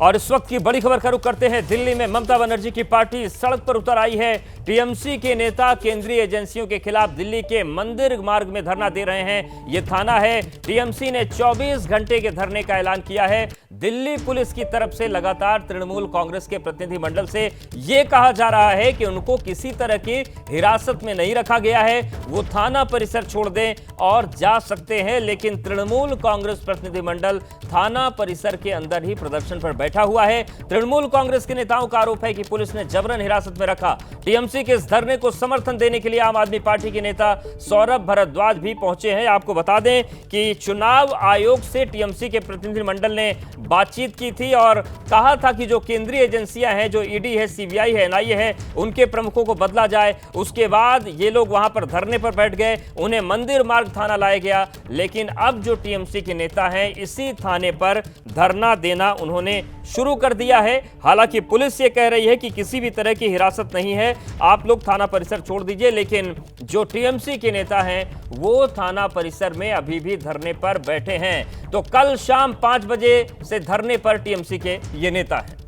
और इस वक्त की बड़ी खबर का रुख करते हैं। दिल्ली में ममता बनर्जी की पार्टी सड़क पर उतर आई है। टीएमसी के नेता केंद्रीय एजेंसियों के खिलाफ दिल्ली के मंदिर मार्ग में धरना दे रहे हैं। यह थाना है। टीएमसी ने 24 घंटे के धरने का ऐलान किया है। दिल्ली पुलिस की तरफ से लगातार तृणमूल कांग्रेस के प्रतिनिधिमंडल से यह कहा जा रहा है कि उनको किसी तरह की हिरासत में नहीं रखा गया है, वो थाना परिसर छोड़ दें और जा सकते हैं। लेकिन तृणमूल कांग्रेस प्रतिनिधिमंडल थाना परिसर के अंदर ही प्रदर्शन पर बैठा हुआ है। तृणमूल कांग्रेस के नेताओं का आरोप है कि पुलिस ने जबरन हिरासत में रखा। टीएमसी के इस धरने को समर्थन देने के लिए आम आदमी पार्टी के नेता सौरभ भारद्वाज भी पहुंचे हैं। आपको बता दें कि चुनाव आयोग से टीएमसी के प्रतिनिधिमंडल ने बातचीत की थी और कहा था कि जो केंद्रीय एजेंसियां हैं, जो ईडी है, सीबीआई है, एनआईए है, उनके प्रमुखों को बदला जाए। उसके बाद ये लोग वहां पर धरने पर बैठ गए, उन्हें मंदिर मार्ग थाना लाया गया। लेकिन अब जो टीएमसी के नेता हैं, इसी थाने पर धरना देना उन्होंने शुरू कर दिया है। हालांकि पुलिस ये कह रही है कि किसी भी तरह की हिरासत नहीं है, आप लोग थाना परिसर छोड़ दीजिए। लेकिन जो टीएमसी के नेता हैं वो थाना परिसर में अभी भी धरने पर बैठे हैं। तो कल शाम 5 बजे से धरने पर टीएमसी के ये नेता हैं।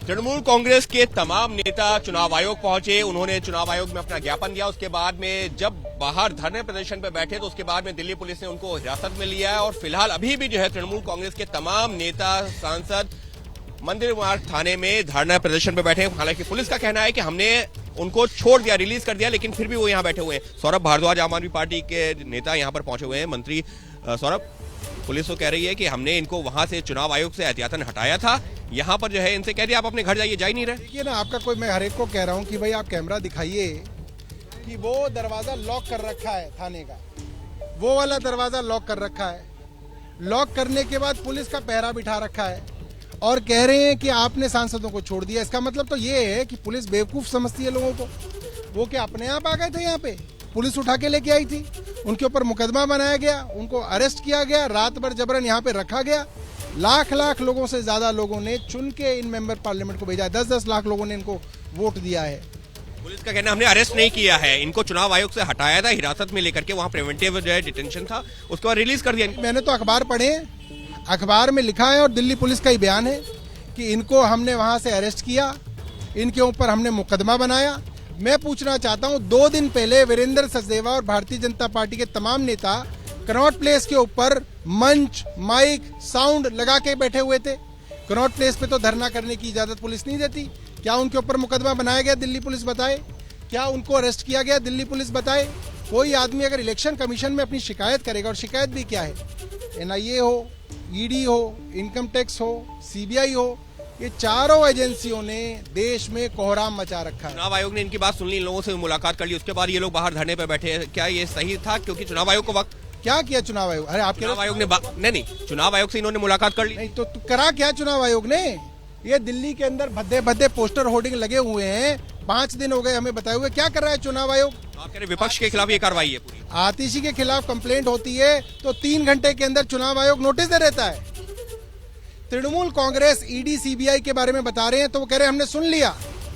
तृणमूल कांग्रेस के तमाम नेता चुनाव आयोग पहुंचे। उन्होंने चुनाव आयोग में अपना ज्ञापन दिया। उसके बाद में जब बाहर धरने प्रदर्शन पर बैठे तो उसके बाद में दिल्ली पुलिस ने उनको हिरासत में लिया है और फिलहाल अभी भी जो है तृणमूल कांग्रेस के तमाम नेता सांसद मंदिर मार्ग थाने में धरना प्रदर्शन पर बैठे। हालांकि पुलिस का कहना है कि हमने उनको छोड़ दिया, रिलीज कर दिया, लेकिन फिर भी वो यहाँ बैठे हुए हैं। सौरभ भारद्वाज आम आदमी पार्टी के नेता यहाँ पर पहुंचे हुए हैं। मंत्री सौरभ, पुलिस तो कह रही है कि हमने इनको वहां से चुनाव आयोग से एहतियातन हटाया था, यहाँ पर जो है इनसे कह दिया आप अपने घर जाइए, जा ही नहीं रहे। देखिए ना, आपका कोई, मैं हर एक को कह रहा हूँ कि भाई आप कैमरा दिखाइए कि वो दरवाजा लॉक कर रखा है थाने का, वो वाला दरवाजा लॉक कर रखा है। लॉक करने के बाद पुलिस का पहरा बिठा रखा है और कह रहे हैं कि आपने सांसदों को छोड़ दिया। इसका मतलब तो ये है कि पुलिस बेवकूफ समझती है लोगों को। वो क्या अपने आप आ गए थे यहाँ पे? पुलिस उठा के लेके आई थी, उनके ऊपर मुकदमा बनाया गया, उनको अरेस्ट किया गया, रात भर जबरन यहाँ पे रखा गया। लाख लाख लोगों से ज्यादा लोगों ने चुन के इन मेंबर पार्लियामेंट को भेजा है। 10-10 लाख लोगों ने इनको वोट दिया है। पुलिस का कहना हमने अरेस्ट नहीं किया है, इनको चुनाव आयोग से हटाया था, हिरासत में लेकर के वहाँ प्रिवेंटिव जो है डिटेंशन था, उसके बाद रिलीज कर दिया। मैंने तो अखबार पढ़े, अखबार में लिखा है और दिल्ली पुलिस का ही बयान है कि इनको हमने वहां से अरेस्ट किया, इनके ऊपर हमने मुकदमा बनाया। मैं पूछना चाहता हूं, 2 दिन पहले वीरेंद्र सचदेवा और भारतीय जनता पार्टी के तमाम नेता कनॉट प्लेस के ऊपर मंच, माइक, साउंड लगा के बैठे हुए थे। कनॉट प्लेस पे तो धरना करने की इजाजत पुलिस नहीं देती। क्या उनके ऊपर मुकदमा बनाया गया? दिल्ली पुलिस बताए। क्या उनको अरेस्ट किया गया? दिल्ली पुलिस बताए। कोई आदमी अगर इलेक्शन कमीशन में अपनी शिकायत करेगा, और शिकायत भी क्या है, एनआईए हो, ईडी हो, इनकम टैक्स हो, सीबीआई हो, ये चारों एजेंसियों ने देश में कोहराम मचा रखा है। चुनाव आयोग ने इनकी बात सुन ली, इन लोगों से मुलाकात कर ली, उसके बाद ये लोग बाहर धरने पर बैठे हैं। क्या ये सही था? क्योंकि चुनाव आयोग को वक्त क्या किया चुनाव आयोग? अरे आप चुनाव आयोग ने नहीं, चुनाव आयोग से इन्होंने मुलाकात कर ली। नहीं तो करा क्या चुनाव आयोग ने? ये दिल्ली के अंदर भद्दे भद्दे पोस्टर होर्डिंग लगे हुए हैं, 5 दिन हो गए हमें बताए हुए। क्या कर रहा है चुनाव आयोग? आप कह रहे विपक्ष के खिलाफ ये कार्रवाई है पूरी। आतिशी के खिलाफ कंप्लेंट होती है तो 3 घंटे के अंदर चुनाव आयोग नोटिस दे देता है। तृणमूल कांग्रेस ईडी सीबीआई के बारे में बता रहे हैं तो वो कह रहे हैं हमने सुन लिया।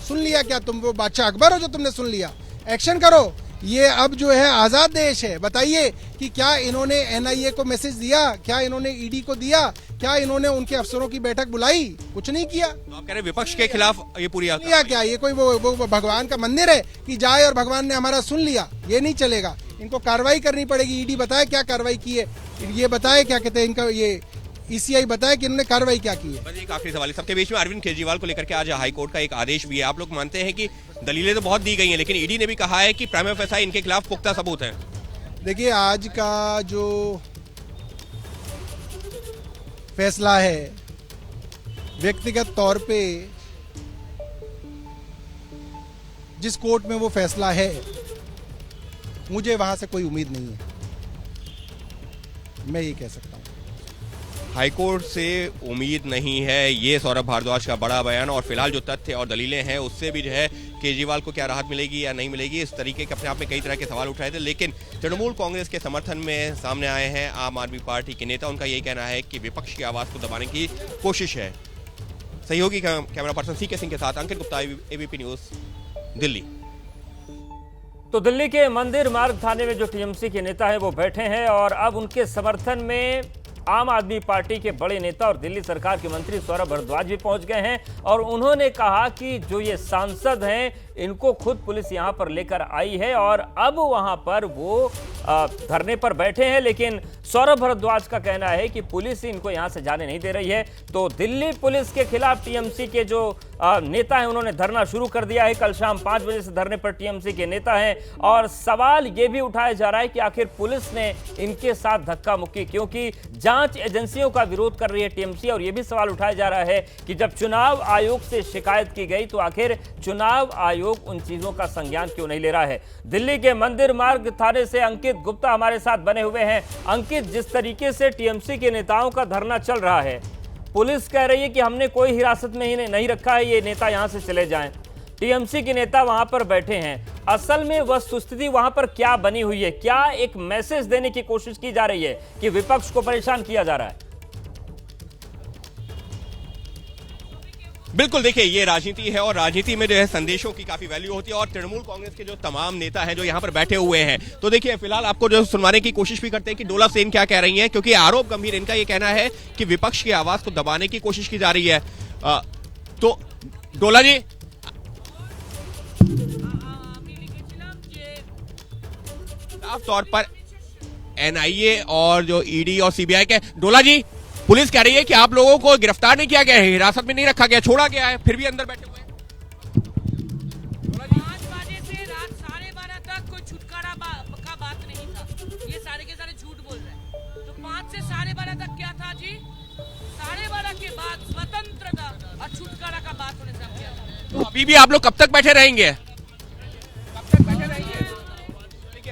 सुन लिया क्या? तुम वो बादशाह अकबर हो जो तुमने सुन लिया? एक्शन करो। ये अब जो है आजाद देश है। बताइए कि क्या इन्होंने एनआईए को मैसेज दिया? क्या इन्होंने ईडी को दिया? क्या इन्होंने उनके अफसरों की बैठक बुलाई? कुछ नहीं किया। तो आप कह रहे विपक्ष के खिलाफ ये पूरी किया क्या? ये कोई वो भगवान का मंदिर है कि जाए और भगवान ने हमारा सुन लिया? ये नहीं चलेगा। इनको कार्रवाई करनी पड़ेगी। ईडी बताए क्या कार्रवाई की है, ये बताए क्या कहते हैं इनका, ये ईसीआई बताया कि इन्होंने कार्रवाई क्या की है। बस एक आखिरी सवाल है सबके बीच में। अरविंद केजरीवाल को लेकर के आज हाईकोर्ट का एक आदेश भी है। आप लोग मानते हैं कि दलीलें तो बहुत दी गई हैं, लेकिन ईडी ने भी कहा है कि प्राइमा फेसाई इनके खिलाफ पुख्ता सबूत है। देखिए, आज का जो फैसला है, व्यक्तिगत तौर पे जिस कोर्ट में वो फैसला है, मुझे वहां से कोई उम्मीद नहीं है। मैं ये कह सकता हूं। हाईकोर्ट से उम्मीद नहीं है, ये सौरभ भारद्वाज का बड़ा बयान। और फिलहाल जो तथ्य और दलीलें हैं उससे भी जो है केजरीवाल को क्या राहत मिलेगी या नहीं मिलेगी, इस तरीके के अपने आप में कई तरह के सवाल उठाए थे। लेकिन तृणमूल कांग्रेस के समर्थन में सामने आए हैं आम आदमी पार्टी के नेता। उनका यही कहना है कि विपक्ष की आवाज को दबाने की कोशिश है। सहयोगी कैमरा पर्सन सीके सिंह के साथ अंकित गुप्ता, एबीपी न्यूज, दिल्ली। तो दिल्ली के मंदिर मार्ग थाने में जो टीएमसी के नेता हैं वो बैठे हैं और अब उनके समर्थन में आम आदमी पार्टी के बड़े नेता और दिल्ली सरकार के मंत्री सौरभ भारद्वाज भी पहुंच गए हैं और उन्होंने कहा कि जो ये सांसद हैं इनको खुद पुलिस यहां पर लेकर आई है और अब वहां पर वो धरने पर बैठे हैं। लेकिन सौरभ भारद्वाज का कहना है कि पुलिस इनको यहां से जाने नहीं दे रही है। तो दिल्ली पुलिस के खिलाफ टीएमसी के जो नेता हैं उन्होंने धरना शुरू कर दिया है। कल शाम 5 बजे से धरने पर टीएमसी के नेता हैं और सवाल ये भी उठाया जा रहा है कि आखिर पुलिस ने इनके साथ धक्का मुक्की, क्योंकि जांच एजेंसियों का विरोध कर रही है टीएमसी। और यह भी सवाल उठाया जा रहा है कि जब चुनाव आयोग से शिकायत की गई तो आखिर चुनाव आयोग उन चीजों का संज्ञान क्यों नहीं ले रहा है। दिल्ली के मंदिर मार्ग थाने से अंकित गुप्ता हमारे साथ बने हुए हैं। अंकित, जिस तरीके से टीएमसी के नेताओं का धरना चल रहा है, पुलिस कह रही है कि हमने कोई हिरासत में ही नहीं रखा है, ये नेता यहां से चले जाएं। टीएमसी के नेता वहां पर बैठे हैं। असल में वस्तुस्थिति वहां पर क्या बनी हुई है? क्या एक मैसेज देने की कोशिश की जा रही है कि विपक्ष को परेशान किया जा रहा है? बिल्कुल, देखिए ये राजनीति है और राजनीति में जो है संदेशों की काफी वैल्यू होती है और तृणमूल कांग्रेस के जो तमाम नेता हैं जो यहाँ पर बैठे हुए हैं, तो देखिए फिलहाल आपको जो सुनवाने की कोशिश भी करते हैं कि डोला सेन क्या कह रही हैं, क्योंकि आरोप गंभीर इनका ये कहना है कि विपक्ष की आवाज को दबाने की कोशिश की जा रही है। तो डोला जी, साफ तौर पर एनआईए और जो ईडी और सीबीआई के, डोला जी, पुलिस कह रही है कि आप लोगों को गिरफ्तार नहीं किया गया है, हिरासत में नहीं रखा गया, छोड़ा गया है, फिर भी अंदर बैठे हुए हैं। 5 बजे से रात 12:30 तक कोई छुटकारा का बात नहीं था। ये सारे के सारे झूठ बोल रहे हैं। तो 5 से 12:30 तक क्या था जी? 12:30 के बाद स्वतंत्रता और छुटकारा का बात होने से किया था। तो अभी भी आप लोग कब तक बैठे रहेंगे?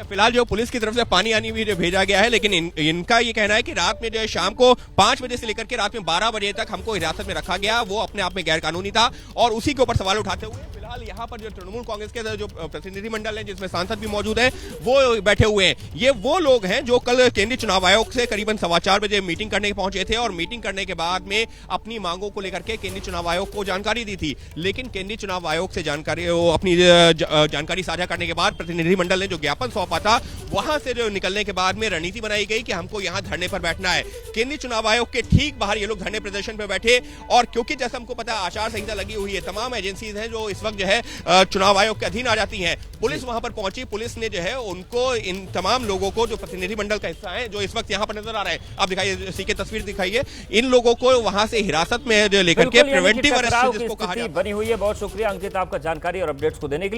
फिलहाल जो पुलिस की तरफ से पानी आनी भी जो भेजा गया है, लेकिन इनका ये कहना है कि रात में जो है शाम को 5 बजे से लेकर के रात में 12 बजे तक हमको हिरासत में रखा गया, वो अपने आप में गैर कानूनी था और उसी के ऊपर सवाल उठाते हुए फिलहाल यहाँ पर जो तृणमूल कांग्रेस के जो प्रतिनिधिमंडल है जिसमें सांसद भी मौजूद है वो बैठे हुए हैं। ये वो लोग हैं जो कल केंद्रीय चुनाव आयोग से करीबन 4:15 बजे मीटिंग करने पहुंचे थे और मीटिंग करने के बाद में अपनी मांगों को लेकर के केंद्रीय चुनाव आयोग को जानकारी दी थी। लेकिन केंद्रीय चुनाव आयोग से अपनी जानकारी साझा करने के बाद प्रतिनिधिमंडल ने जो ज्ञापन सौंपा था वहां से जो निकलने के बाद में रणनीति बनाई गई कि हमको यहां धरने पर बैठना है। केंद्रीय चुनाव आयोग के ठीक बाहर ये लोग धरने प्रदर्शन पर बैठे और क्योंकि जैसा हमको पता है आचार संहिता लगी हुई है, तमाम एजेंसीज हैं जो इस वक्त जो है चुनाव आयोग के अधीन आ जाती हैं। पुलिस वहां पर पहुंची, पुलिस ने जो है उनको इन तमाम लोगों को जो प्रतिनिधिमंडल का हिस्सा है जो इस वक्त यहां पर नजर आ रहा है, आप दिखाइए सीके तस्वीर दिखाइए, इन लोगों को वहां से हिरासत में लेकर के प्रिवेंटिव अरेस्ट जिसको कहा जाता है बनी हुई है। बहुत शुक्रिया अंकित आपका जानकारी और अपडेट्स को देने के लिए।